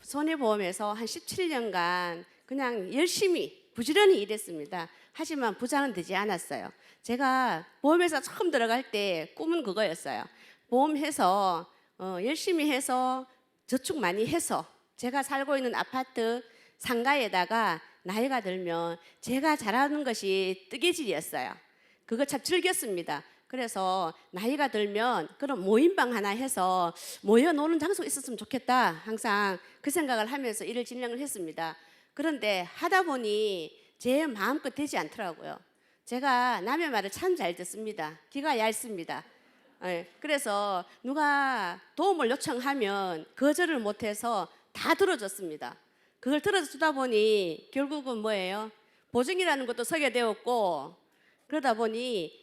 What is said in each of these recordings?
손해보험에서 한 17년간 그냥 열심히 부지런히 일했습니다. 하지만 부자는 되지 않았어요. 제가 보험회사 처음 들어갈 때 꿈은 그거였어요. 보험해서 열심히 해서 저축 많이 해서 제가 살고 있는 아파트 상가에다가 나이가 들면 제가 잘하는 것이 뜨개질이었어요. 그거 참 즐겼습니다. 그래서 나이가 들면 그런 모임방 하나 해서 모여 노는 장소가 있었으면 좋겠다. 항상 그 생각을 하면서 일을 진행을 했습니다. 그런데 하다 보니 제 마음껏 되지 않더라고요. 제가 남의 말을 참 잘 듣습니다. 귀가 얇습니다. 그래서 누가 도움을 요청하면 거절을 못해서 다 들어줬습니다. 그걸 들어주다 보니 결국은 뭐예요? 보증이라는 것도 서게 되었고, 그러다 보니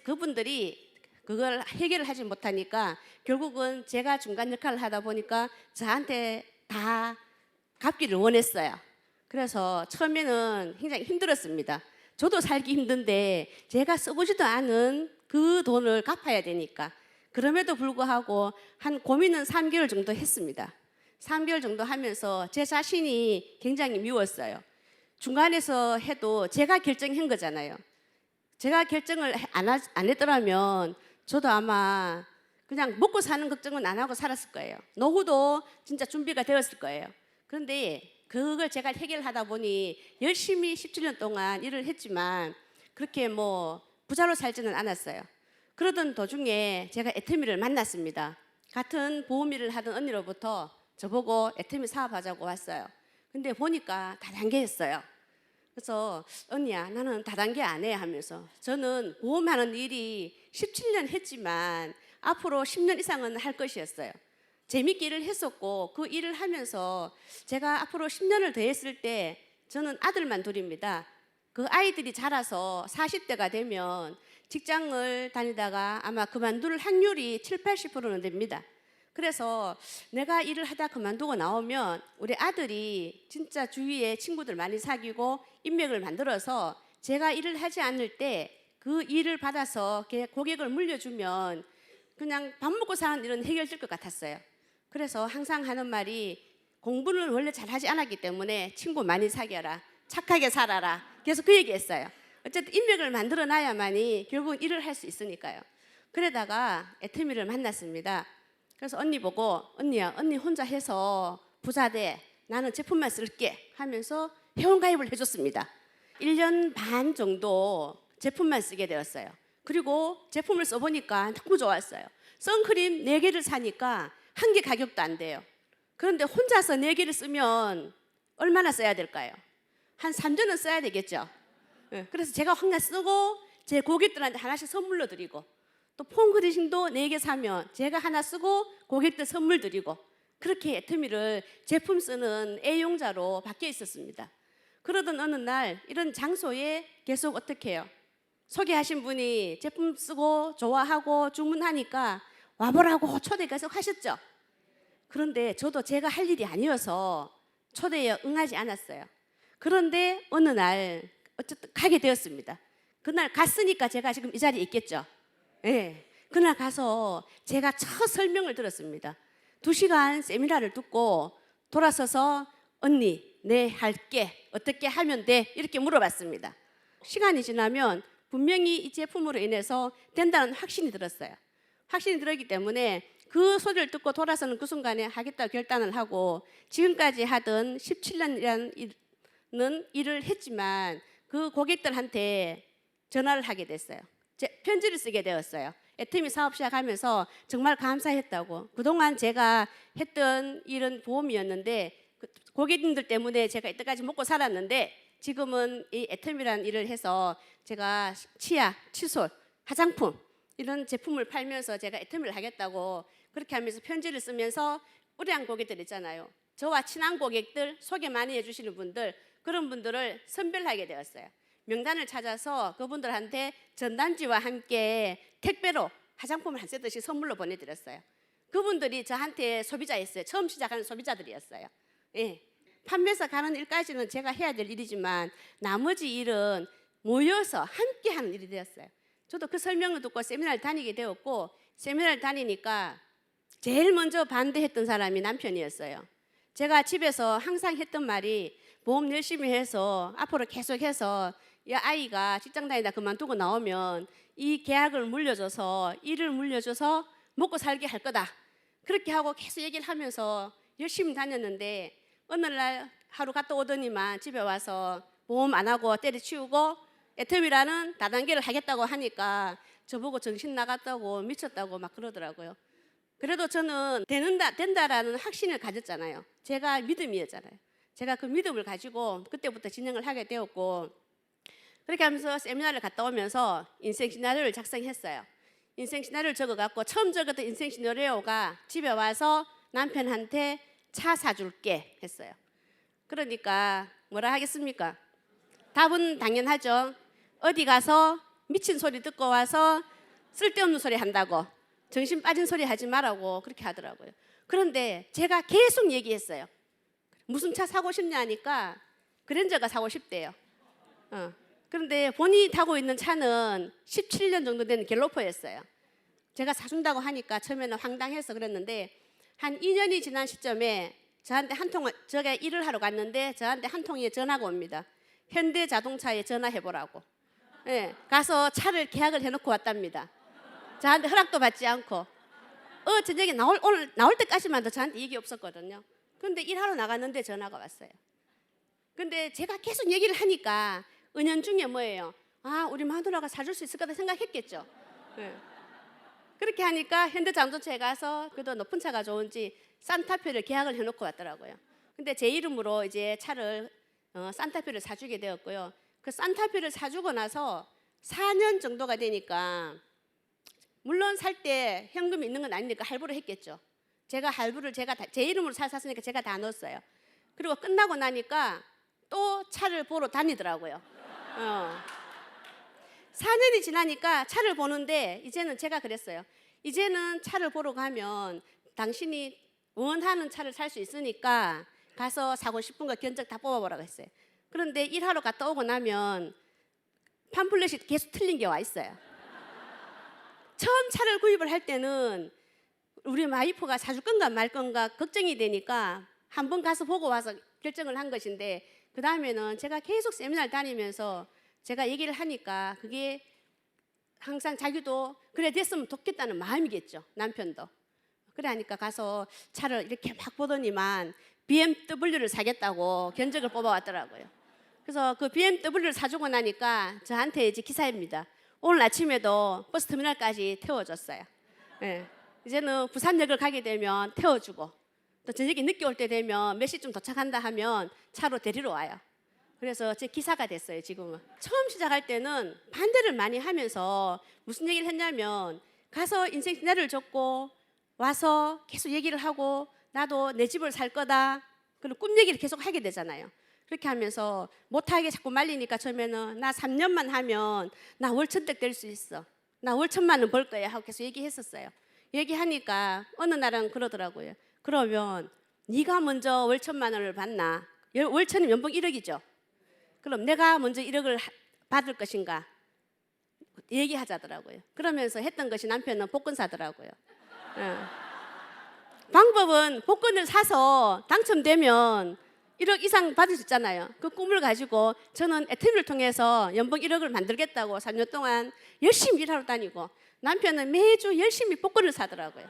그분들이 그걸 해결을 하지 못하니까 결국은 제가 중간 역할을 하다 보니까 저한테 다 갚기를 원했어요. 그래서 처음에는 굉장히 힘들었습니다. 저도 살기 힘든데 제가 써보지도 않은 그 돈을 갚아야 되니까. 그럼에도 불구하고 한 고민은 3개월 정도 했습니다. 3개월 정도 하면서 제 자신이 굉장히 미웠어요. 중간에서 해도 제가 결정한 거잖아요. 제가 결정을 안 했더라면 저도 아마 그냥 먹고 사는 걱정은 안 하고 살았을 거예요. 노후도 진짜 준비가 되었을 거예요. 그런데 그걸 제가 해결하다 보니 열심히 17년 동안 일을 했지만 그렇게 뭐 부자로 살지는 않았어요. 그러던 도중에 제가 애터미를 만났습니다. 같은 보험 일을 하던 언니로부터 저보고 애터미 사업하자고 왔어요. 근데 보니까 다단계였어요. 그래서 언니야, 나는 다단계 안 해 하면서, 저는 보험하는 일이 17년 했지만 앞으로 10년 이상은 할 것이었어요. 재밌게 일을 했었고 그 일을 하면서 제가 앞으로 10년을 더 했을 때 저는 아들만 둘입니다. 그 아이들이 자라서 40대가 되면 직장을 다니다가 아마 그만둘 확률이 7, 80%는 됩니다. 그래서 내가 일을 하다 그만두고 나오면 우리 아들이 진짜 주위에 친구들 많이 사귀고 인맥을 만들어서 제가 일을 하지 않을 때 그 일을 받아서 고객을 물려주면 그냥 밥 먹고 사는 일은 해결될 것 같았어요. 그래서 항상 하는 말이, 공부는 원래 잘하지 않았기 때문에 친구 많이 사귀어라, 착하게 살아라, 계속 그 얘기했어요. 어쨌든 인맥을 만들어 놔야만이 결국 일을 할 수 있으니까요. 그러다가 애터미를 만났습니다. 그래서 언니 보고, 언니야, 언니 혼자 해서 부자 돼, 나는 제품만 쓸게 하면서 회원가입을 해줬습니다. 1년 반 정도 제품만 쓰게 되었어요. 그리고 제품을 써보니까 너무 좋았어요. 선크림 4개를 사니까 1개 가격도 안 돼요. 그런데 혼자서 4개를 쓰면 얼마나 써야 될까요? 한 3년은 써야 되겠죠. 그래서 제가 하나 쓰고 제 고객들한테 하나씩 선물로 드리고, 또 폰 그리싱도 4개 사면 제가 하나 쓰고 고객들 선물 드리고, 그렇게 애터미를 제품 쓰는 애용자로 바뀌어 있었습니다. 그러던 어느 날 이런 장소에 계속 어떻게 해요? 소개하신 분이 제품 쓰고 좋아하고 주문하니까 와보라고 초대 계속 하셨죠. 그런데 저도 제가 할 일이 아니어서 초대에 응하지 않았어요. 그런데 어느 날 어쨌든 가게 되었습니다. 그날 갔으니까 제가 지금 이 자리에 있겠죠. 네. 그날 가서 제가 첫 설명을 들었습니다. 2시간 세미나를 듣고 돌아서서 언니, 네 할게, 어떻게 하면 돼? 이렇게 물어봤습니다. 시간이 지나면 분명히 이 제품으로 인해서 된다는 확신이 들었어요. 확신이 들었기 때문에 그 소리를 듣고 돌아서는 그 순간에 하겠다 결단을 하고, 지금까지 하던 17년이라는 일을 했지만 그 고객들한테 전화를 하게 됐어요. 편지를 쓰게 되었어요. 애터미 사업 시작하면서 정말 감사했다고. 그동안 제가 했던 일은 보험이었는데 고객님들 때문에 제가 이때까지 먹고 살았는데, 지금은 이 애터미라는 일을 해서 제가 치약, 칫솔, 화장품 이런 제품을 팔면서 제가 애터미를 하겠다고 그렇게 하면서 편지를 쓰면서 우량 고객들 있잖아요. 저와 친한 고객들, 소개 많이 해주시는 분들, 그런 분들을 선별하게 되었어요. 명단을 찾아서 그분들한테 전단지와 함께 택배로 화장품을 한 세트씩 선물로 보내드렸어요. 그분들이 저한테 소비자였어요. 처음 시작하는 소비자들이었어요. 예. 판매사 가는 일까지는 제가 해야 될 일이지만 나머지 일은 모여서 함께 하는 일이 되었어요. 저도 그 설명을 듣고 세미나를 다니게 되었고, 세미나를 다니니까 제일 먼저 반대했던 사람이 남편이었어요. 제가 집에서 항상 했던 말이 보험 열심히 해서 앞으로 계속해서 이 아이가 직장 다니다 그만두고 나오면 이 계약을 물려줘서 일을 물려줘서 먹고 살게 할 거다. 그렇게 하고 계속 얘기를 하면서 열심히 다녔는데 어느 날 하루 갔다 오더니만 집에 와서 보험 안 하고 때려치우고 애터미라는 다단계를 하겠다고 하니까 저보고 정신 나갔다고 미쳤다고 막 그러더라고요. 그래도 저는 된다라는 확신을 가졌잖아요. 제가 믿음이었잖아요. 제가 그 믿음을 가지고 그때부터 진행을 하게 되었고, 그렇게 하면서 세미나를 갔다 오면서 인생 시나리오를 작성했어요. 인생 시나리오를 적어갖고 처음 적었던 인생 시나리오가 집에 와서 남편한테 차 사줄게 했어요. 그러니까 뭐라 하겠습니까? 답은 당연하죠. 어디 가서 미친 소리 듣고 와서 쓸데없는 소리 한다고, 정신 빠진 소리 하지 말라고 그렇게 하더라고요. 그런데 제가 계속 얘기했어요. 무슨 차 사고 싶냐 하니까 그랜저가 사고 싶대요. 그런데 본인이 타고 있는 차는 17년 정도 된 갤로퍼였어요. 제가 사준다고 하니까 처음에는 황당해서 그랬는데 한 2년이 지난 시점에 저한테 제가 일을 하러 갔는데 저한테 한 통의 전화가 옵니다. 현대자동차에 전화해보라고. 네, 가서 차를 계약을 해놓고 왔답니다. 저한테 허락도 받지 않고 저녁에 오늘 나올 때까지만 저한테 얘기 없었거든요. 그런데 일하러 나갔는데 전화가 왔어요. 근데 제가 계속 얘기를 하니까 은연중에 뭐예요? 우리 마누라가 사줄 수 있을 거다 생각했겠죠. 네. 그렇게 하니까 현대자동차에 가서 그래도 높은 차가 좋은지 산타페를 계약을 해놓고 왔더라고요. 근데 제 이름으로 이제 차를 산타페를 사주게 되었고요. 그 산타페를 사주고 나서 4년 정도가 되니까 물론 살 때 현금이 있는 건 아니니까 할부를 했겠죠. 제가 할부를 제 이름으로 차 샀으니까 제가 다 넣었어요. 그리고 끝나고 나니까 또 차를 보러 다니더라고요. 4년이 지나니까 차를 보는데 이제는 제가 그랬어요. 이제는 차를 보러 가면 당신이 원하는 차를 살 수 있으니까 가서 사고 싶은 거 견적 다 뽑아보라고 했어요. 그런데 일하러 갔다 오고 나면 팜플렛이 계속 틀린 게 와 있어요. 처음 차를 구입을 할 때는 우리 와이프가 사줄 건가 말 건가 걱정이 되니까 한번 가서 보고 와서 결정을 한 것인데, 그 다음에는 제가 계속 세미나를 다니면서 제가 얘기를 하니까 그게 항상 자기도 그래 됐으면 좋겠다는 마음이겠죠. 남편도. 그래 하니까 가서 차를 이렇게 막 보더니만 BMW를 사겠다고 견적을 뽑아왔더라고요. 그래서 그 BMW를 사주고 나니까 저한테 이제 기사입니다. 오늘 아침에도 버스터미널까지 태워줬어요. 네. 이제는 부산역을 가게 되면 태워주고 또 저녁에 늦게 올 때 되면 몇 시쯤 도착한다 하면 차로 데리러 와요. 그래서 제 기사가 됐어요. 지금은. 처음 시작할 때는 반대를 많이 하면서 무슨 얘기를 했냐면 가서 인생 시나리오를 적고 와서 계속 얘기를 하고 나도 내 집을 살 거다. 그리고 꿈 얘기를 계속 하게 되잖아요. 그렇게 하면서 못하게 자꾸 말리니까 처음에는 나 3년만 하면 나 월천댁 될 수 있어. 나 월천만 원 벌 거야 하고 계속 얘기했었어요. 얘기하니까 어느 날은 그러더라고요. 그러면 네가 먼저 월천만 원을 받나? 월천은 연봉 1억이죠. 그럼 내가 먼저 1억을 받을 것인가? 얘기하자더라고요. 그러면서 했던 것이 남편은 복권 사더라고요. 방법은 복권을 사서 당첨되면 1억 이상 받을 수 있잖아요. 그 꿈을 가지고 저는 애터미를 통해서 연봉 1억을 만들겠다고 3년 동안 열심히 일하러 다니고 남편은 매주 열심히 복권을 사더라고요.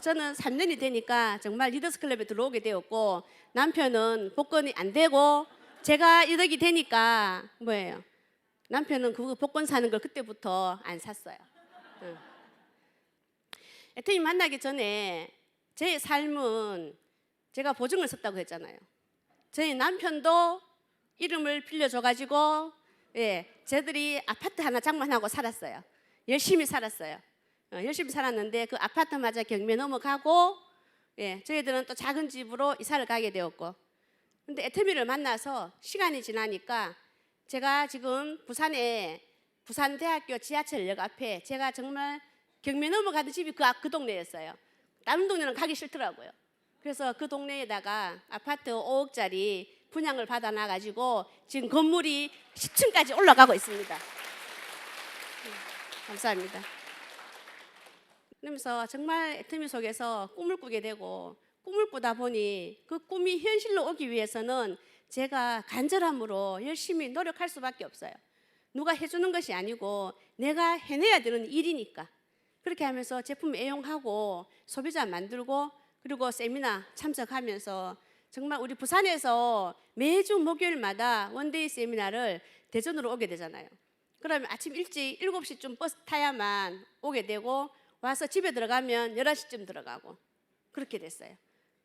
저는 3년이 되니까 정말 리더스 클럽에 들어오게 되었고 남편은 복권이 안 되고 제가 1억이 되니까 뭐예요? 남편은 그 복권 사는 걸 그때부터 안 샀어요. 애터미 만나기 전에 제 삶은 제가 보증을 썼다고 했잖아요. 저희 남편도 이름을 빌려줘가지고 쟤들이 아파트 하나 장만하고 살았어요. 열심히 살았어요. 열심히 살았는데 그 아파트마저 경매 넘어가고 저희들은 또 작은 집으로 이사를 가게 되었고, 근데 애터미를 만나서 시간이 지나니까 제가 지금 부산에 부산대학교 지하철역 앞에 제가 정말 경매 넘어가던 집이 그 동네였어요. 다른 동네는 가기 싫더라고요. 그래서 그 동네에다가 아파트 5억짜리 분양을 받아놔가지고 지금 건물이 10층까지 올라가고 있습니다. 감사합니다. 그러면서 정말 애터미 속에서 꿈을 꾸게 되고 꿈을 꾸다 보니 그 꿈이 현실로 오기 위해서는 제가 간절함으로 열심히 노력할 수밖에 없어요. 누가 해주는 것이 아니고 내가 해내야 되는 일이니까. 그렇게 하면서 제품 애용하고 소비자 만들고 그리고 세미나 참석하면서 정말 우리 부산에서 매주 목요일마다 원데이 세미나를 대전으로 오게 되잖아요. 그러면 아침 일찍 7시쯤 버스 타야만 오게 되고 와서 집에 들어가면 11시쯤 들어가고 그렇게 됐어요.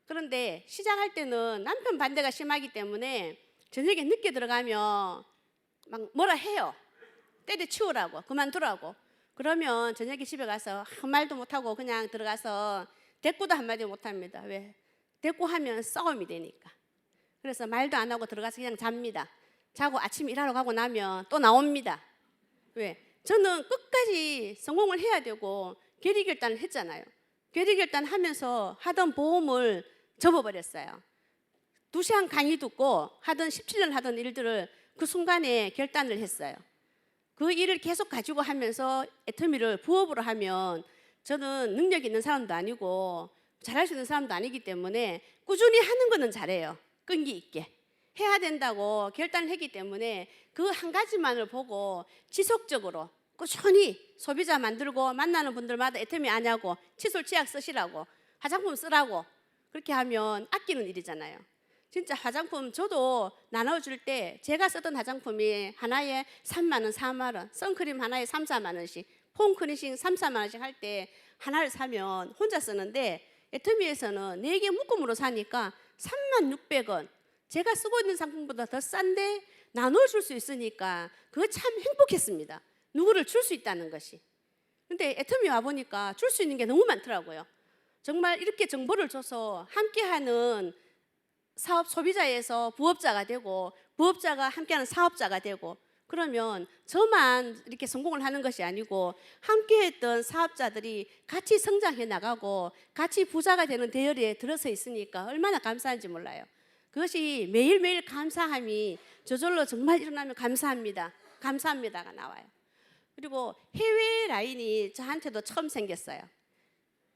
그런데 시작할 때는 남편 반대가 심하기 때문에 저녁에 늦게 들어가면 막 뭐라 해요. 때려치우라고, 그만두라고. 그러면 저녁에 집에 가서 한 말도 못하고 그냥 들어가서 대꾸도 한마디 못합니다. 왜? 대꾸하면 싸움이 되니까. 그래서 말도 안 하고 들어가서 그냥 잡니다. 자고 아침 일하러 가고 나면 또 나옵니다. 왜? 저는 끝까지 성공을 해야 되고 결의결단을 했잖아요. 결의결단 하면서 하던 보험을 접어버렸어요. 2시간 강의 듣고 하던 17년 하던 일들을 그 순간에 결단을 했어요. 그 일을 계속 가지고 하면서 애터미를 부업으로 하면 저는 능력 있는 사람도 아니고 잘할 수 있는 사람도 아니기 때문에 꾸준히 하는 거는 잘해요. 끈기 있게. 해야 된다고 결단을 했기 때문에 그 한 가지만을 보고 지속적으로 꾸준히 소비자 만들고 만나는 분들마다 애터미 아냐고 칫솔 치약 쓰시라고 화장품 쓰라고 그렇게 하면 아끼는 일이잖아요. 진짜 화장품 저도 나눠줄 때 제가 쓰던 화장품이 하나에 3만 원, 4만 원, 선크림 하나에 3, 4만 원씩, 폼 클렌징 3, 4만 원씩 할 때 하나를 사면 혼자 쓰는데 애터미에서는 4개 묶음으로 사니까 36,600원. 제가 쓰고 있는 상품보다 더 싼데 나눠줄 수 있으니까 그거 참 행복했습니다. 누구를 줄 수 있다는 것이. 근데 애터미 와보니까 줄 수 있는 게 너무 많더라고요. 정말 이렇게 정보를 줘서 함께하는 사업 소비자에서 부업자가 되고 부업자가 함께하는 사업자가 되고 그러면 저만 이렇게 성공을 하는 것이 아니고 함께했던 사업자들이 같이 성장해 나가고 같이 부자가 되는 대열에 들어서 있으니까 얼마나 감사한지 몰라요. 그것이 매일매일 감사함이 저절로 정말 일어나면 감사합니다. 감사합니다가 나와요. 그리고 해외 라인이 저한테도 처음 생겼어요.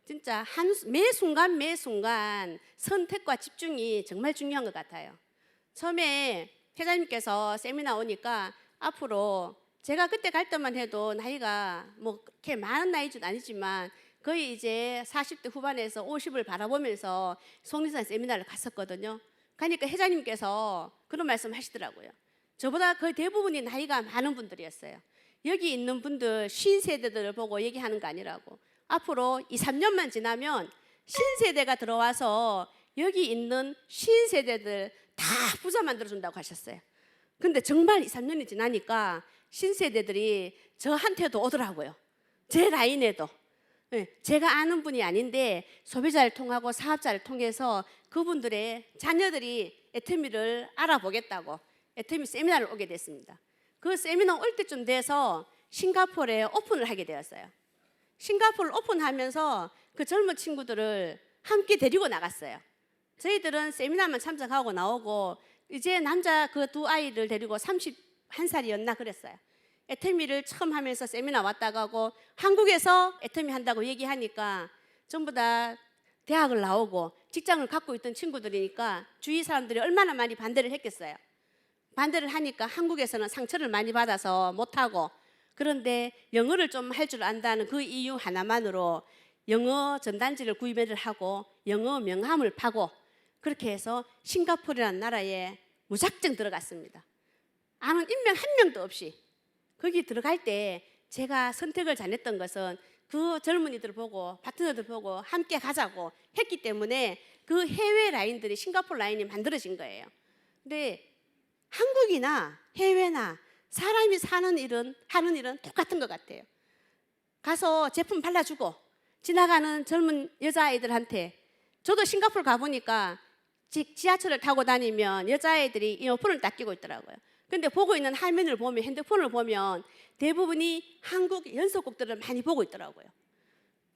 진짜 매 순간 매 순간 선택과 집중이 정말 중요한 것 같아요. 처음에 회장님께서 세미나 오니까 앞으로 제가 그때 갈 때만 해도 나이가 뭐 그렇게 많은 나이는 아니지만 거의 이제 40대 후반에서 50을 바라보면서 속리산 세미나를 갔었거든요. 가니까 회장님께서 그런 말씀 하시더라고요. 저보다 거의 대부분이 나이가 많은 분들이었어요. 여기 있는 분들 신세대들을 보고 얘기하는 거 아니라고. 앞으로 2, 3년만 지나면 신세대가 들어와서 여기 있는 신세대들 다 부자 만들어준다고 하셨어요. 근데 정말 2, 3년이 지나니까 신세대들이 저한테도 오더라고요. 제 라인에도. 제가 아는 분이 아닌데 소비자를 통하고 사업자를 통해서 그분들의 자녀들이 애터미를 알아보겠다고 애터미 세미나를 오게 됐습니다. 그 세미나 올 때쯤 돼서 싱가포르에 오픈을 하게 되었어요. 싱가포르를 오픈하면서 그 젊은 친구들을 함께 데리고 나갔어요. 저희들은 세미나만 참석하고 나오고 이제 남자 그 2아이를 데리고 31살이었나 그랬어요. 애터미를 처음 하면서 세미나 왔다 가고 한국에서 애터미 한다고 얘기하니까 전부 다 대학을 나오고 직장을 갖고 있던 친구들이니까 주위 사람들이 얼마나 많이 반대를 했겠어요. 반대를 하니까 한국에서는 상처를 많이 받아서 못하고 그런데 영어를 좀 할 줄 안다는 그 이유 하나만으로 영어 전단지를 구입을 하고 영어 명함을 파고 그렇게 해서 싱가포르라는 나라에 무작정 들어갔습니다. 아는 인명 한 명도 없이 거기 들어갈 때 제가 선택을 잘했던 것은 그 젊은이들 보고 파트너들 보고 함께 가자고 했기 때문에 그 해외 라인들이 싱가포르 라인이 만들어진 거예요. 근데 한국이나 해외나 사람이 사는 일은 하는 일은 똑같은 것 같아요. 가서 제품 발라주고 지나가는 젊은 여자아이들한테 저도 싱가포르 가보니까 지하철을 타고 다니면 여자아이들이 이어폰을 딱 끼고 있더라고요. 근데 보고 있는 화면을 보면 핸드폰을 보면 대부분이 한국 연속곡들을 많이 보고 있더라고요.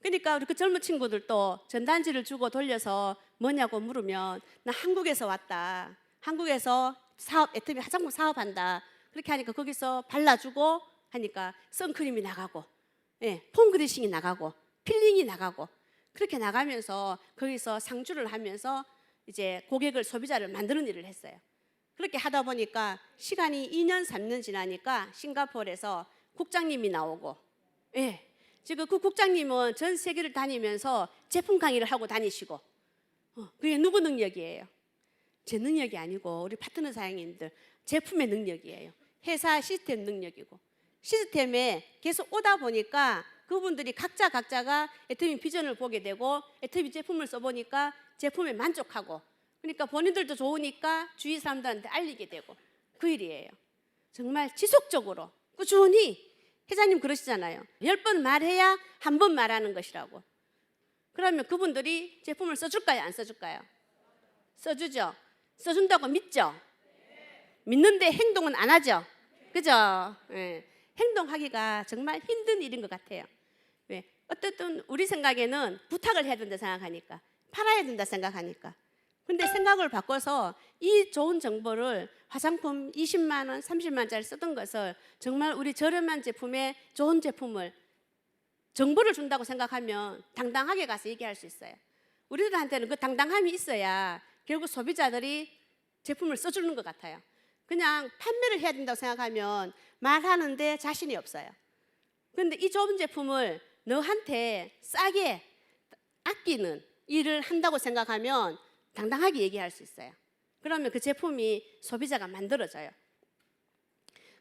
그러니까 우리 그 젊은 친구들도 전단지를 주고 돌려서 뭐냐고 물으면 나 한국에서 왔다. 한국에서 사업, 애터미 화장품 사업한다. 그렇게 하니까 거기서 발라주고 하니까 선크림이 나가고 폼 그리싱이 나가고 필링이 나가고 그렇게 나가면서 거기서 상주를 하면서 이제 고객을, 소비자를 만드는 일을 했어요. 그렇게 하다 보니까 시간이 2년, 3년 지나니까 싱가포르에서 국장님이 나오고, 예, 지금 그 국장님은 전 세계를 다니면서 제품 강의를 하고 다니시고, 그게 누구 능력이에요? 제 능력이 아니고 우리 파트너 사장님들 제품의 능력이에요. 회사 시스템 능력이고, 시스템에 계속 오다 보니까 그분들이 각자가 애터미 비전을 보게 되고 애터미 제품을 써보니까 제품에 만족하고, 그러니까 본인들도 좋으니까 주위 사람들한테 알리게 되고, 그 일이에요. 정말 지속적으로 꾸준히, 회장님 그러시잖아요. 10번 말해야 한 번 말하는 것이라고. 그러면 그분들이 제품을 써줄까요? 안 써줄까요? 써주죠. 써준다고 믿죠? 믿는데 행동은 안 하죠. 그죠? 예. 행동하기가 정말 힘든 일인 것 같아요. 왜? 어쨌든 우리 생각에는 부탁을 해야 된다 생각하니까, 팔아야 된다 생각하니까. 근데 생각을 바꿔서 이 좋은 정보를, 화장품 20만 원, 30만 원짜리 쓰던 것을 정말 우리 저렴한 제품에 좋은 제품을, 정보를 준다고 생각하면 당당하게 가서 얘기할 수 있어요. 우리들한테는 그 당당함이 있어야 결국 소비자들이 제품을 써주는 것 같아요. 그냥 판매를 해야 된다고 생각하면 말하는데 자신이 없어요. 그런데 이 좋은 제품을 너한테 싸게 아끼는 일을 한다고 생각하면 당당하게 얘기할 수 있어요. 그러면 그 제품이 소비자가 만들어져요.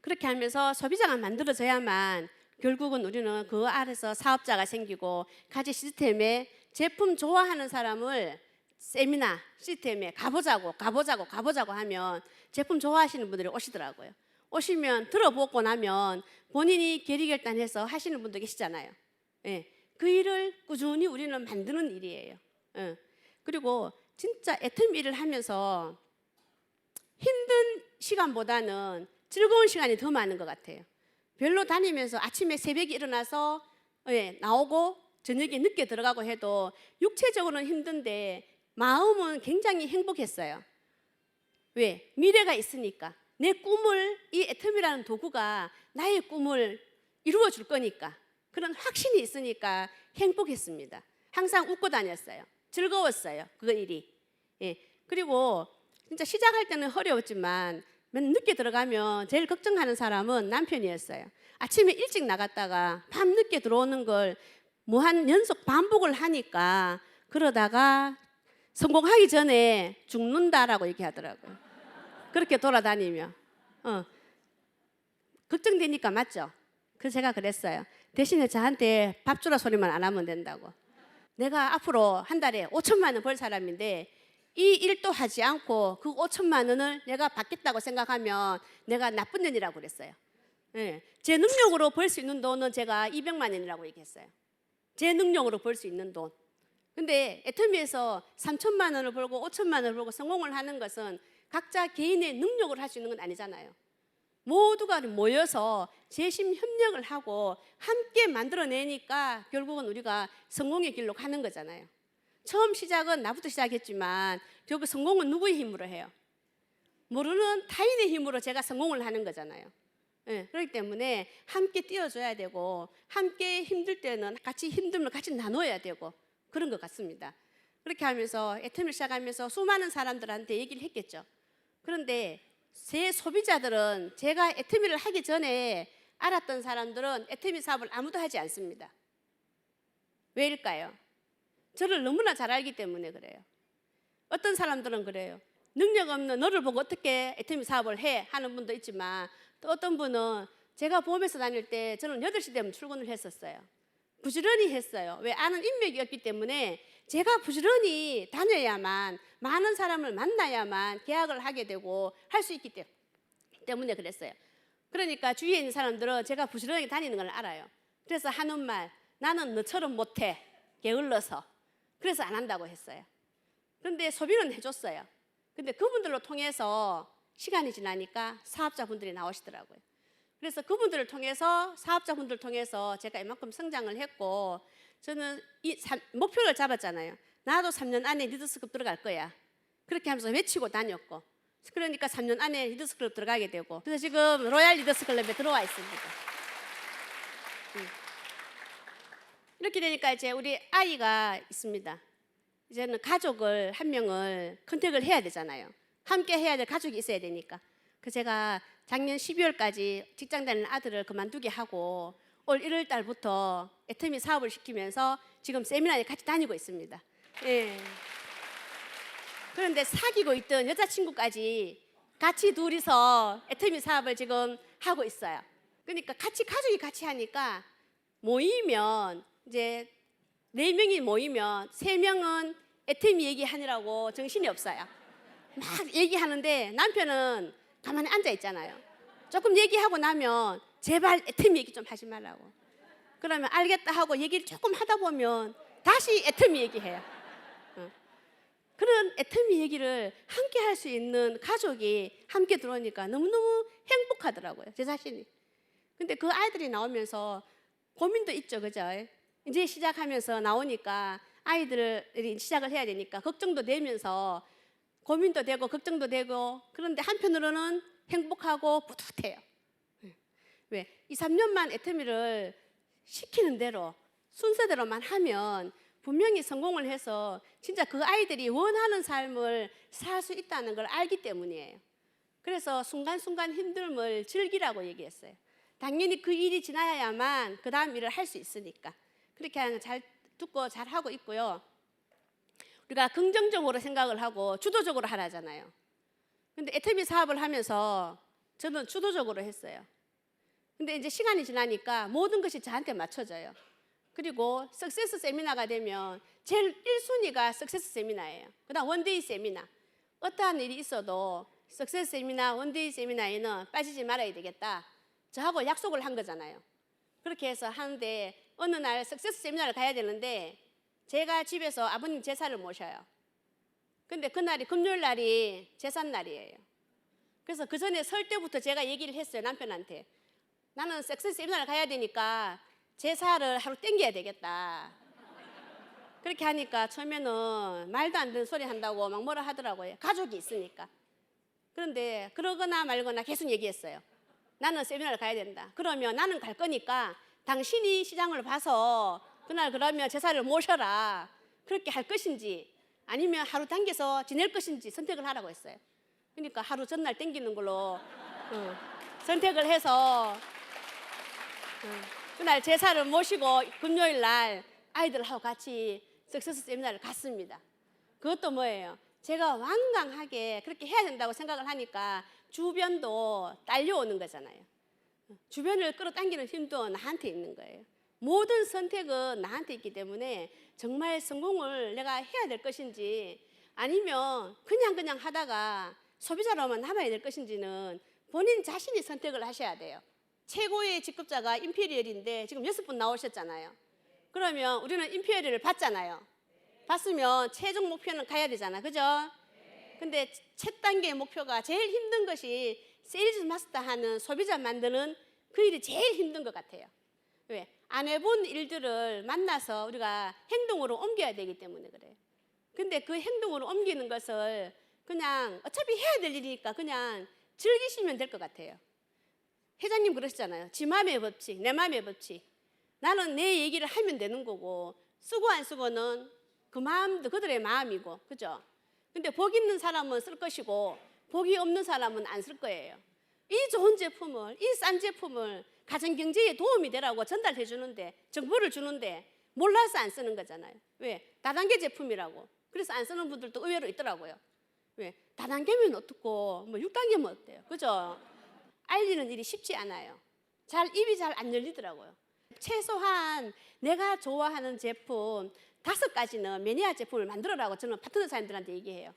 그렇게 하면서 소비자가 만들어져야만 결국은 우리는 그 아래서 사업자가 생기고, 가지 시스템에 제품 좋아하는 사람을 세미나 시스템에 가보자고 하면 제품 좋아하시는 분들이 오시더라고요. 오시면 들어보고 나면 본인이 결의결단해서 하시는 분도 계시잖아요. 예, 그 일을 꾸준히 우리는 만드는 일이에요. 예. 그리고 진짜 애터미 일을 하면서 힘든 시간보다는 즐거운 시간이 더 많은 것 같아요. 별로 다니면서 아침에 새벽에 일어나서 나오고 저녁에 늦게 들어가고 해도 육체적으로는 힘든데 마음은 굉장히 행복했어요. 왜? 미래가 있으니까. 내 꿈을, 이 애터미라는 도구가 나의 꿈을 이루어 줄 거니까, 그런 확신이 있으니까 행복했습니다. 항상 웃고 다녔어요. 즐거웠어요, 그 일이. 예. 그리고 진짜 시작할 때는 어려웠지만 맨 늦게 들어가면 제일 걱정하는 사람은 남편이었어요. 아침에 일찍 나갔다가 밤 늦게 들어오는 걸 무한 연속 반복을 하니까, 그러다가 성공하기 전에 죽는다라고 얘기하더라고요. 그렇게 돌아다니며 걱정되니까, 맞죠? 그래서 제가 그랬어요. 대신에 저한테 밥 주라 소리만 안 하면 된다고. 내가 앞으로 한 달에 5천만 원 벌 사람인데 이 일도 하지 않고 그 5천만 원을 내가 받겠다고 생각하면 내가 나쁜 년이라고 그랬어요. 예. 제 능력으로 벌 수 있는 돈은 제가 200만 원이라고 얘기했어요. 제 능력으로 벌 수 있는 돈. 근데 애터미에서 3천만 원을 벌고 5천만 원을 벌고 성공을 하는 것은 각자 개인의 능력을 할 수 있는 건 아니잖아요. 모두가 모여서 재심 협력을 하고 함께 만들어내니까 결국은 우리가 성공의 길로 가는 거잖아요. 처음 시작은 나부터 시작했지만 결국 성공은 누구의 힘으로 해요? 모르는 타인의 힘으로 제가 성공을 하는 거잖아요. 예, 그렇기 때문에 함께 뛰어줘야 되고, 함께 힘들 때는 같이 힘듦을 같이 나눠야 되고, 그런 것 같습니다. 그렇게 하면서 애터미를 시작하면서 수많은 사람들한테 얘기를 했겠죠. 그런데 제 소비자들은, 제가 애터미를 하기 전에 알았던 사람들은 애터미 사업을 아무도 하지 않습니다. 왜일까요? 저를 너무나 잘 알기 때문에 그래요. 어떤 사람들은 그래요. 능력 없는 너를 보고 어떻게 애터미 사업을 해? 하는 분도 있지만, 또 어떤 분은, 제가 보험회사 다닐 때 저는 8시 되면 출근을 했었어요. 부지런히 했어요. 왜? 아는 인맥이었기 때문에 제가 부지런히 다녀야만, 많은 사람을 만나야만 계약을 하게 되고 할 수 있기 때문에 그랬어요. 그러니까 주위에 있는 사람들은 제가 부지런히 다니는 걸 알아요. 그래서 하는 말, 나는 너처럼 못해, 게을러서. 그래서 안 한다고 했어요. 그런데 소비는 해줬어요. 근데 그분들로 통해서 시간이 지나니까 사업자분들이 나오시더라고요. 그래서 그분들을 통해서, 사업자분들을 통해서 제가 이만큼 성장을 했고, 저는 목표를 잡았잖아요. 나도 3년 안에 리더스급 들어갈 거야. 그렇게 하면서 외치고 다녔고, 그러니까 3년 안에 리더스클럽 들어가게 되고, 그래서 지금 로얄 리더스클럽에 들어와 있습니다. 이렇게 되니까 이제 우리 아이가 있습니다. 이제는 가족을 한 명을 컨택을 해야 되잖아요. 함께 해야 될 가족이 있어야 되니까. 그 제가 작년 12월까지 직장 다니는 아들을 그만두게 하고 올 1월 달부터 애터미 사업을 시키면서 지금 세미나에 같이 다니고 있습니다. 예. 그런데 사귀고 있던 여자친구까지 같이 둘이서 애터미 사업을 지금 하고 있어요. 그러니까 가족이 같이 하니까 모이면 이제 4명이 모이면 3명은 애터미 얘기하느라고 정신이 없어요. 막 얘기하는데 남편은 가만히 앉아 있잖아요. 조금 얘기하고 나면 제발 애터미 얘기 좀 하지 말라고. 그러면 알겠다 하고 얘기를 조금 하다 보면 다시 애터미 얘기해요. 그런 애터미 얘기를 함께 할 수 있는 가족이 함께 들어오니까 너무너무 행복하더라고요, 제 자신이. 근데 그 아이들이 나오면서 고민도 있죠, 그죠? 이제 시작하면서 나오니까 아이들이 시작을 해야 되니까 걱정도 되면서 고민도 되고 걱정도 되고, 그런데 한편으로는 행복하고 뿌듯해요. 왜? 2, 3년만 애터미를 시키는 대로 순서대로만 하면 분명히 성공을 해서 진짜 그 아이들이 원하는 삶을 살 수 있다는 걸 알기 때문이에요. 그래서 순간순간 힘듦을 즐기라고 얘기했어요. 당연히 그 일이 지나야만 그 다음 일을 할 수 있으니까. 그렇게 하는 잘 듣고 잘 하고 있고요. 우리가 긍정적으로 생각을 하고 주도적으로 하라잖아요. 근데 애터미 사업을 하면서 저는 주도적으로 했어요. 근데 이제 시간이 지나니까 모든 것이 저한테 맞춰져요. 그리고 석세스 세미나가 되면 제일 1순위가 석세스 세미나예요. 그다음 원데이 세미나. 어떠한 일이 있어도 석세스 세미나, 원데이 세미나에는 빠지지 말아야 되겠다. 저하고 약속을 한 거잖아요. 그렇게 해서 하는데 어느 날 석세스 세미나를 가야 되는데 제가 집에서 아버님 제사를 모셔요. 근데 그날이 금요일 날이 제삿 날이에요. 그래서 그 전에 설 때부터 제가 얘기를 했어요, 남편한테. 나는 석세스 세미나를 가야 되니까 제사를 하루 땡겨야 되겠다. 그렇게 하니까 처음에는 말도 안 되는 소리 한다고 막 뭐라 하더라고요. 가족이 있으니까. 그런데 그러거나 말거나 계속 얘기했어요. 나는 세미나를 가야 된다. 그러면 나는 갈 거니까 당신이 시장을 봐서 그날 그러면 제사를 모셔라. 그렇게 할 것인지 아니면 하루 당겨서 지낼 것인지 선택을 하라고 했어요. 그러니까 하루 전날 땡기는 걸로 선택을 해서 그날 제사를 모시고 금요일 날 아이들하고 같이 석세스 세미나를 갔습니다. 그것도 뭐예요? 제가 완강하게 그렇게 해야 된다고 생각을 하니까 주변도 딸려오는 거잖아요. 주변을 끌어당기는 힘도 나한테 있는 거예요. 모든 선택은 나한테 있기 때문에 정말 성공을 내가 해야 될 것인지 아니면 그냥 하다가 소비자로만 남아야 될 것인지는 본인 자신이 선택을 하셔야 돼요. 최고의 직급자가 임페리얼인데 지금 6분 나오셨잖아요. 그러면 우리는 임페리얼을 받잖아요. 받으면 최종 목표는 가야 되잖아, 그죠? 근데 첫 단계의 목표가 제일 힘든 것이 세일즈 마스터 하는 소비자 만드는 그 일이 제일 힘든 것 같아요. 왜? 안 해본 일들을 만나서 우리가 행동으로 옮겨야 되기 때문에 그래요. 근데 그 행동으로 옮기는 것을 그냥 어차피 해야 될 일이니까 그냥 즐기시면 될 것 같아요. 회장님 그러시잖아요. 지 맘의 법칙, 내 맘의 법칙. 나는 내 얘기를 하면 되는 거고 쓰고 안 쓰고는 그 마음도 그들의 마음이고, 그죠? 근데 복 있는 사람은 쓸 것이고 복이 없는 사람은 안 쓸 거예요. 이 좋은 제품을, 이 싼 제품을 가정경제에 도움이 되라고 전달해 주는데, 정보를 주는데 몰라서 안 쓰는 거잖아요. 왜? 다단계 제품이라고. 그래서 안 쓰는 분들도 의외로 있더라고요. 왜? 다단계면 어떻고 뭐 6단계면 어때요? 그죠? 알리는 일이 쉽지 않아요. 입이 잘 안 열리더라고요. 최소한 내가 좋아하는 제품 5가지는 매니아 제품을 만들어라고 저는 파트너 사람들한테 얘기해요.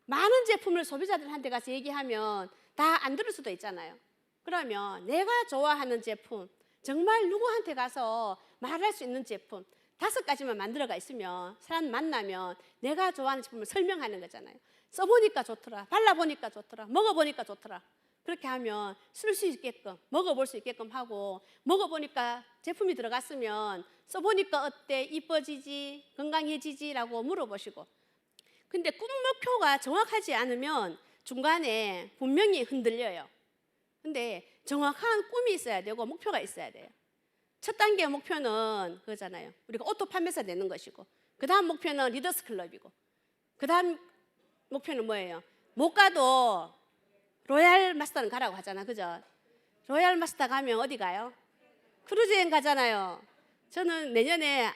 많은 제품을 소비자들한테 가서 얘기하면 다 안 들을 수도 있잖아요. 그러면 내가 좋아하는 제품, 정말 누구한테 가서 말할 수 있는 제품 5가지만 만들어가 있으면 사람 만나면 내가 좋아하는 제품을 설명하는 거잖아요. 써보니까 좋더라, 발라보니까 좋더라, 먹어보니까 좋더라. 그렇게 하면 쓸 수 있게끔, 먹어볼 수 있게끔 하고, 먹어보니까 제품이 들어갔으면 써보니까 어때? 이뻐지지? 건강해지지? 라고 물어보시고. 근데 꿈 목표가 정확하지 않으면 중간에 분명히 흔들려요. 근데 정확한 꿈이 있어야 되고 목표가 있어야 돼요. 첫 단계 목표는 그거잖아요. 우리가 오토 판매사 되는 것이고, 그 다음 목표는 리더스 클럽이고, 그 다음 목표는 뭐예요? 못 가도 로얄 마스터는 가라고 하잖아, 그죠? 로얄 마스터 가면 어디 가요? 크루즈 여행 가잖아요. 저는 내년에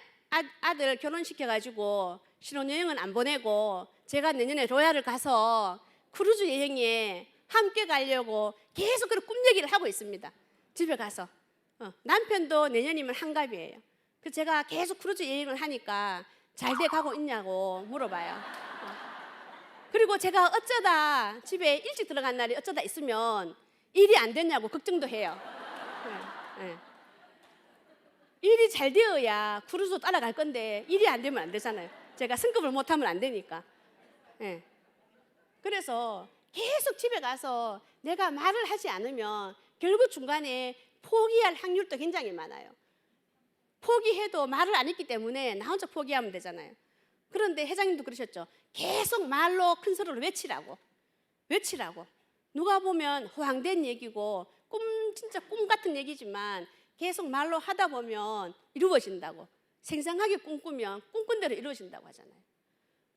아들 결혼시켜가지고 신혼여행은 안 보내고 제가 내년에 로얄을 가서 크루즈 여행에 함께 가려고 계속 그런 꿈 얘기를 하고 있습니다. 집에 가서. 남편도 내년이면 한갑이에요. 그래서 제가 계속 크루즈 여행을 하니까 잘 돼 가고 있냐고 물어봐요. 그리고 제가 어쩌다 집에 일찍 들어간 날이 어쩌다 있으면 일이 안 됐냐고 걱정도 해요. 네. 일이 잘 되어야 크루즈 따라갈 건데 일이 안 되면 안 되잖아요. 제가 승급을 못하면 안 되니까. 네. 그래서 계속 집에 가서 내가 말을 하지 않으면 결국 중간에 포기할 확률도 굉장히 많아요. 포기해도 말을 안 했기 때문에 나 혼자 포기하면 되잖아요. 그런데 회장님도 그러셨죠. 계속 말로 큰 소리로 외치라고. 누가 보면 호황된 얘기고 진짜 꿈 같은 얘기지만 계속 말로 하다 보면 이루어진다고. 생생하게 꿈꾸면 꿈꾼 대로 이루어진다고 하잖아요.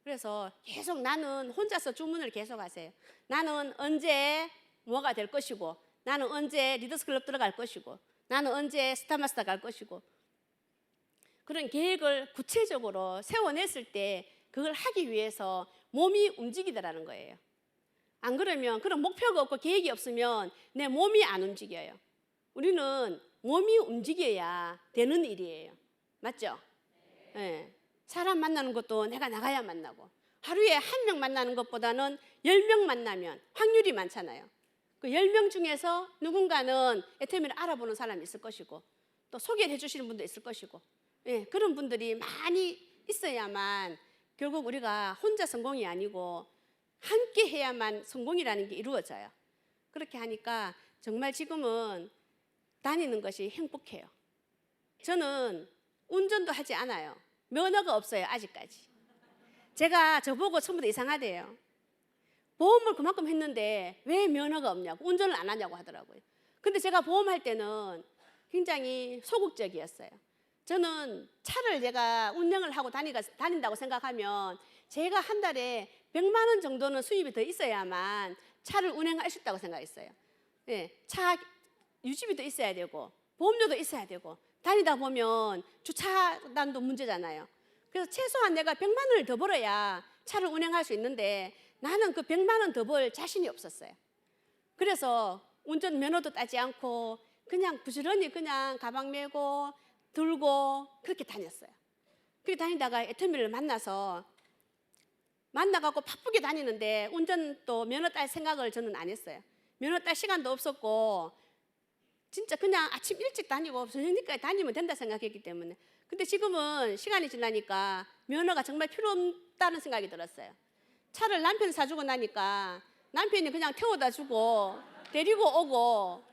그래서 계속 나는 혼자서 주문을 계속 하세요. 나는 언제 뭐가 될 것이고, 나는 언제 리더스 클럽 들어갈 것이고, 나는 언제 스타마스터 갈 것이고, 그런 계획을 구체적으로 세워냈을 때 그걸 하기 위해서 몸이 움직이더라는 거예요. 안 그러면 그런 목표가 없고 계획이 없으면 내 몸이 안 움직여요. 우리는 몸이 움직여야 되는 일이에요. 맞죠? 네. 사람 만나는 것도 내가 나가야 만나고, 하루에 1명 만나는 것보다는 10명 만나면 확률이 많잖아요. 그 10명 중에서 누군가는 애터미를 알아보는 사람이 있을 것이고, 또 소개를 해주시는 분도 있을 것이고, 예, 그런 분들이 많이 있어야만 결국 우리가 혼자 성공이 아니고 함께 해야만 성공이라는 게 이루어져요. 그렇게 하니까 정말 지금은 다니는 것이 행복해요. 저는 운전도 하지 않아요. 면허가 없어요, 아직까지. 제가 저보고 처음부터 이상하대요. 보험을 그만큼 했는데 왜 면허가 없냐고, 운전을 안 하냐고 하더라고요. 근데 제가 보험할 때는 굉장히 소극적이었어요. 저는 차를 제가 운행을 하고 다닌다고 생각하면 제가 한 달에 100만 원 정도는 수입이 더 있어야만 차를 운행할 수 있다고 생각했어요. 예, 차 유지비도 있어야 되고 보험료도 있어야 되고 다니다 보면 주차단도 문제잖아요. 그래서 최소한 내가 100만 원을 더 벌어야 차를 운행할 수 있는데 나는 그 100만 원 더 벌 자신이 없었어요. 그래서 운전 면허도 따지 않고 그냥 부지런히 그냥 가방 메고 들고 그렇게 다녔어요. 그렇게 다니다가 애터미를 만나갖고 바쁘게 다니는데 운전도 면허 딸 생각을 저는 안 했어요. 면허 딸 시간도 없었고 진짜 그냥 아침 일찍 다니고 저녁 늦게까지 다니면 된다 생각했기 때문에. 근데 지금은 시간이 지나니까 면허가 정말 필요 없다는 생각이 들었어요. 차를 남편 사주고 나니까 남편이 그냥 태워다 주고 데리고 오고,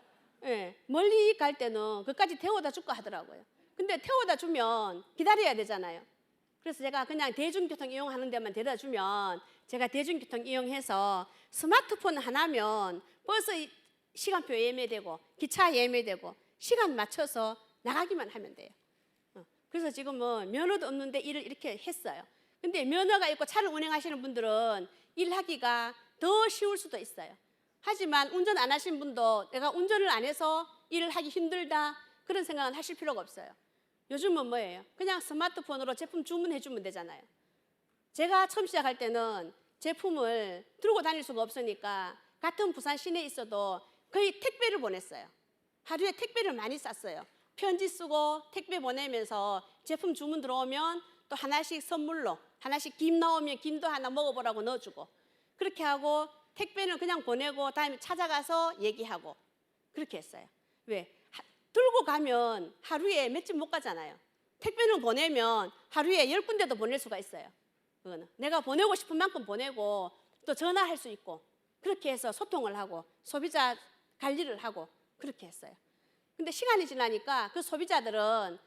예, 멀리 갈 때는 그까지 태워다 줄까 하더라고요. 근데 태워다 주면 기다려야 되잖아요. 그래서 제가 그냥 대중교통 이용하는 데만 데려다 주면 제가 대중교통 이용해서 스마트폰 하나면 버스 시간표 예매되고 기차 예매되고 시간 맞춰서 나가기만 하면 돼요. 그래서 지금은 면허도 없는데 일을 이렇게 했어요. 근데 면허가 있고 차를 운행하시는 분들은 일하기가 더 쉬울 수도 있어요. 하지만 운전 안 하신 분도 내가 운전을 안 해서 일을 하기 힘들다 그런 생각은 하실 필요가 없어요. 요즘은 뭐예요? 그냥 스마트폰으로 제품 주문해 주면 되잖아요. 제가 처음 시작할 때는 제품을 들고 다닐 수가 없으니까 같은 부산 시내에 있어도 거의 택배를 보냈어요. 하루에 택배를 많이 쌌어요. 편지 쓰고 택배 보내면서 제품 주문 들어오면 또 하나씩 선물로, 하나씩 김 나오면 김도 하나 먹어보라고 넣어주고, 그렇게 하고 택배는 그냥 보내고 다음에 찾아가서 얘기하고 그렇게 했어요. 왜? 들고 가면 하루에 몇 집 못 가잖아요. 택배는 보내면 하루에 10군데도 보낼 수가 있어요. 그거는 내가 보내고 싶은 만큼 보내고 또 전화할 수 있고 그렇게 해서 소통을 하고 소비자 관리를 하고 그렇게 했어요. 근데 시간이 지나니까 그 소비자들은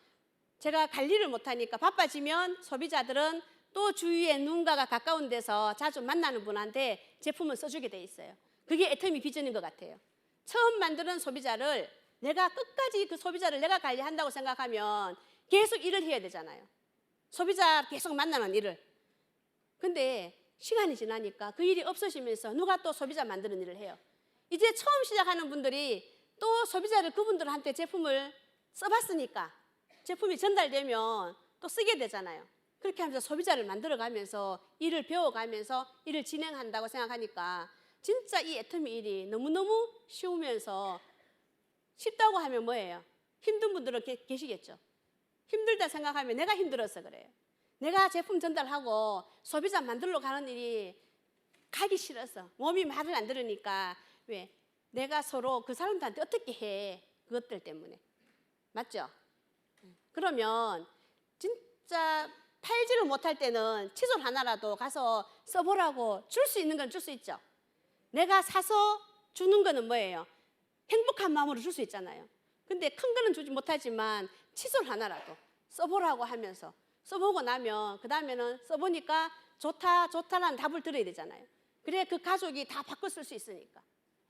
제가 관리를 못하니까 바빠지면 소비자들은 또 주위에 누군가가 가까운 데서 자주 만나는 분한테 제품을 써주게 돼 있어요. 그게 애터미 비전인 것 같아요. 처음 만드는 소비자를 내가 끝까지 그 소비자를 내가 관리한다고 생각하면 계속 일을 해야 되잖아요. 소비자 계속 만나는 일을. 근데 시간이 지나니까 그 일이 없어지면서 누가 또 소비자 만드는 일을 해요. 이제 처음 시작하는 분들이 또 소비자를 그분들한테 제품을 써봤으니까 제품이 전달되면 또 쓰게 되잖아요. 그렇게 하면서 소비자를 만들어가면서 일을 배워가면서 일을 진행한다고 생각하니까 진짜 이 애터미 일이 너무너무 쉬우면서 쉽다고 하면 뭐예요? 힘든 분들은 계시겠죠. 힘들다 생각하면 내가 힘들어서 그래요. 내가 제품 전달하고 소비자 만들러 가는 일이 가기 싫어서 몸이 말을 안 들으니까 왜? 내가 서로 그 사람들한테 어떻게 해? 그것들 때문에. 맞죠? 그러면 진짜 팔지를 못할 때는 칫솔 하나라도 가서 써보라고 줄 수 있는 건 줄 수 있죠. 내가 사서 주는 거는 뭐예요? 행복한 마음으로 줄 수 있잖아요. 근데 큰 거는 주지 못하지만 칫솔 하나라도 써보라고 하면서 써보고 나면 그 다음에는 써보니까 좋다라는 답을 들어야 되잖아요. 그래 그 가족이 다 바꿔 쓸 수 있으니까.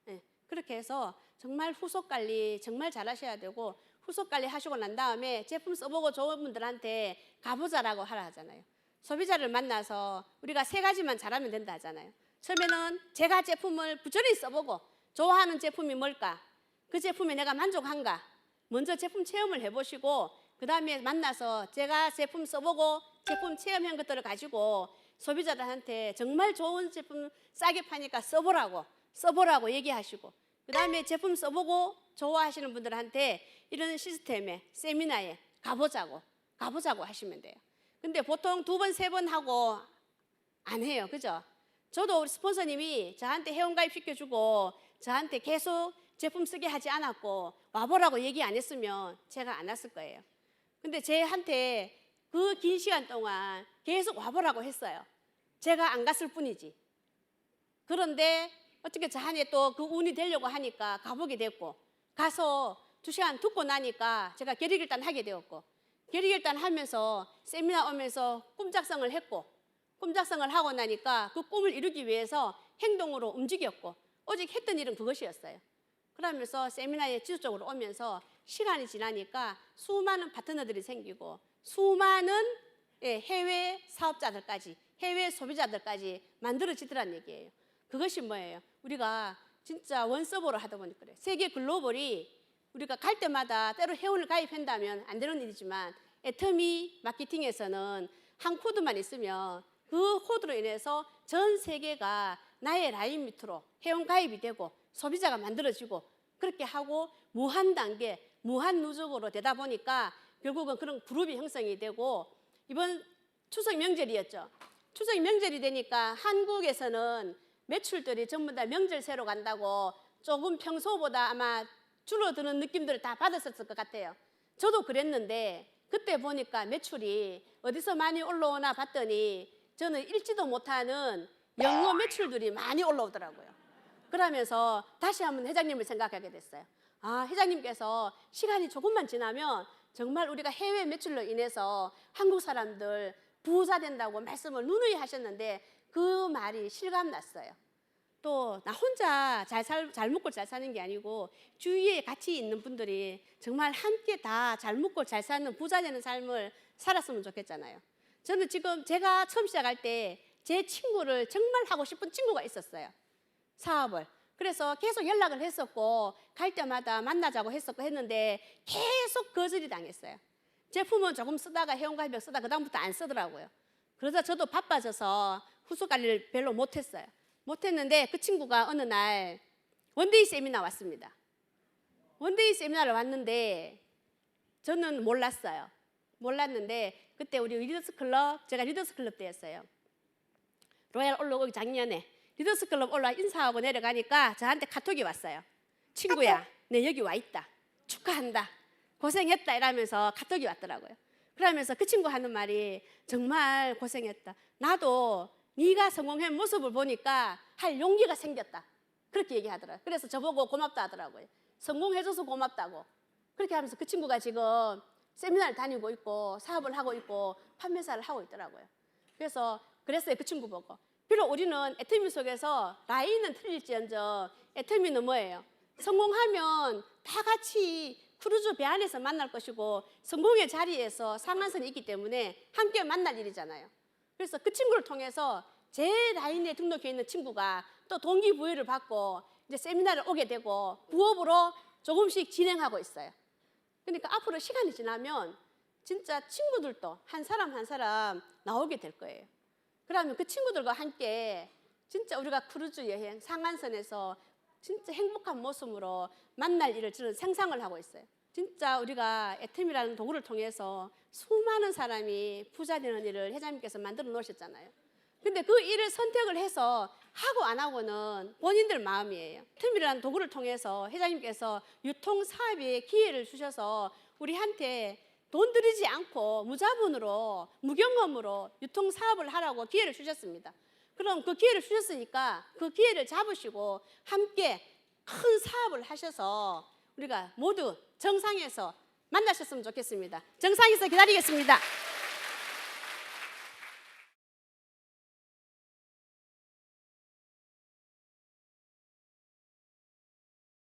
네, 그렇게 해서 정말 후속 관리 정말 잘 하셔야 되고 후속 관리 하시고 난 다음에 제품 써보고 좋은 분들한테 가보자라고 하라 하잖아요. 소비자를 만나서 우리가 3가지만 잘하면 된다 하잖아요. 처음에는 제가 제품을 부지런히 써보고 좋아하는 제품이 뭘까? 그 제품에 내가 만족한가? 먼저 제품 체험을 해보시고 그 다음에 만나서 제가 제품 써보고 제품 체험한 것들을 가지고 소비자들한테 정말 좋은 제품 싸게 파니까 써보라고 얘기하시고 그 다음에 제품 써보고 좋아하시는 분들한테 이런 시스템에 세미나에 가보자고 하시면 돼요. 근데 보통 2번, 3번 하고 안 해요. 그죠? 저도 우리 스폰서님이 저한테 회원가입 시켜주고 저한테 계속 제품 쓰게 하지 않았고 와보라고 얘기 안 했으면 제가 안 왔을 거예요. 근데 쟤한테 그 긴 시간 동안 계속 와보라고 했어요. 제가 안 갔을 뿐이지. 그런데 어떻게 저한테 또 그 운이 되려고 하니까 가보게 됐고 가서 2시간 듣고 나니까 제가 계획일단 하게 되었고 계획일단 하면서 세미나 오면서 꿈 작성을 했고 꿈 작성을 하고 나니까 그 꿈을 이루기 위해서 행동으로 움직였고 오직 했던 일은 그것이었어요. 그러면서 세미나에 지속적으로 오면서 시간이 지나니까 수많은 파트너들이 생기고 수많은 해외 사업자들까지 해외 소비자들까지 만들어지더란 얘기예요. 그것이 뭐예요? 우리가 진짜 원서버로 하다 보니까 그래요. 세계 글로벌이 우리가 갈 때마다 때로 회원을 가입한다면 안 되는 일이지만 애터미 마케팅에서는 한 코드만 있으면 그 코드로 인해서 전 세계가 나의 라인 밑으로 회원 가입이 되고 소비자가 만들어지고 그렇게 하고 무한 단계, 무한 누적으로 되다 보니까 결국은 그런 그룹이 형성이 되고 이번 추석 명절이었죠. 추석 명절이 되니까 한국에서는 매출들이 전부 다 명절 새로 간다고 조금 평소보다 아마 줄어드는 느낌들을 다 받았을 것 같아요. 저도 그랬는데 그때 보니까 매출이 어디서 많이 올라오나 봤더니 저는 읽지도 못하는 영어 매출들이 많이 올라오더라고요. 그러면서 다시 한번 회장님을 생각하게 됐어요. 아, 회장님께서 시간이 조금만 지나면 정말 우리가 해외 매출로 인해서 한국 사람들 부자 된다고 말씀을 누누이 하셨는데 그 말이 실감났어요. 또 나 혼자 잘 먹고 잘 사는 게 아니고 주위에 같이 있는 분들이 정말 함께 다 잘 먹고 잘 사는 부자 되는 삶을 살았으면 좋겠잖아요. 저는 지금 제가 처음 시작할 때 제 친구를 정말 하고 싶은 친구가 있었어요. 사업을. 그래서 계속 연락을 했었고 갈 때마다 만나자고 했는데 계속 거절이 당했어요. 제품은 조금 쓰다가 회원가입 쓰다가 그다음부터 안 쓰더라고요. 그러다 저도 바빠져서 후속 관리를 별로 못했어요. 못했는데 그 친구가 어느 날 원데이 세미나 왔습니다. 원데이 세미나를 왔는데 저는 몰랐어요. 몰랐는데 그때 우리 리더스 클럽, 제가 리더스 클럽 때였어요. 로얄 올라오기 작년에 리더스 클럽 올라 인사하고 내려가니까 저한테 카톡이 왔어요. 친구야, 내 여기 와 있다. 축하한다. 고생했다 이러면서 카톡이 왔더라고요. 그러면서 그 친구 하는 말이 정말 고생했다. 나도 네가 성공한 모습을 보니까 할 용기가 생겼다. 그렇게 얘기하더라고요. 그래서 저보고 고맙다 하더라고요. 성공해줘서 고맙다고. 그렇게 하면서 그 친구가 지금 세미나를 다니고 있고 사업을 하고 있고 판매사를 하고 있더라고요. 그래서 그랬어요. 그 친구 보고. 비록 우리는 애터미 속에서 라인은 틀릴지언정 애터미는 뭐예요? 성공하면 다 같이 크루즈 배 안에서 만날 것이고 성공의 자리에서 상한선이 있기 때문에 함께 만날 일이잖아요. 그래서 그 친구를 통해서 제 라인에 등록해 있는 친구가 또 동기부여를 받고 이제 세미나를 오게 되고 부업으로 조금씩 진행하고 있어요. 그러니까 앞으로 시간이 지나면 진짜 친구들도 한 사람 한 사람 나오게 될 거예요. 그러면 그 친구들과 함께 진짜 우리가 크루즈 여행 상한선에서 진짜 행복한 모습으로 만날 일을 저는 상상을 하고 있어요. 진짜 우리가 애템이라는 도구를 통해서 수많은 사람이 부자 되는 일을 회장님께서 만들어 놓으셨잖아요. 근데 그 일을 선택을 해서 하고 안 하고는 본인들 마음이에요. 애템이라는 도구를 통해서 회장님께서 유통사업에 기회를 주셔서 우리한테 돈 들이지 않고 무자본으로 무경험으로 유통사업을 하라고 기회를 주셨습니다. 그럼 그 기회를 주셨으니까 그 기회를 잡으시고 함께 큰 사업을 하셔서 우리가 모두 정상에서 만나셨으면 좋겠습니다. 정상에서 기다리겠습니다.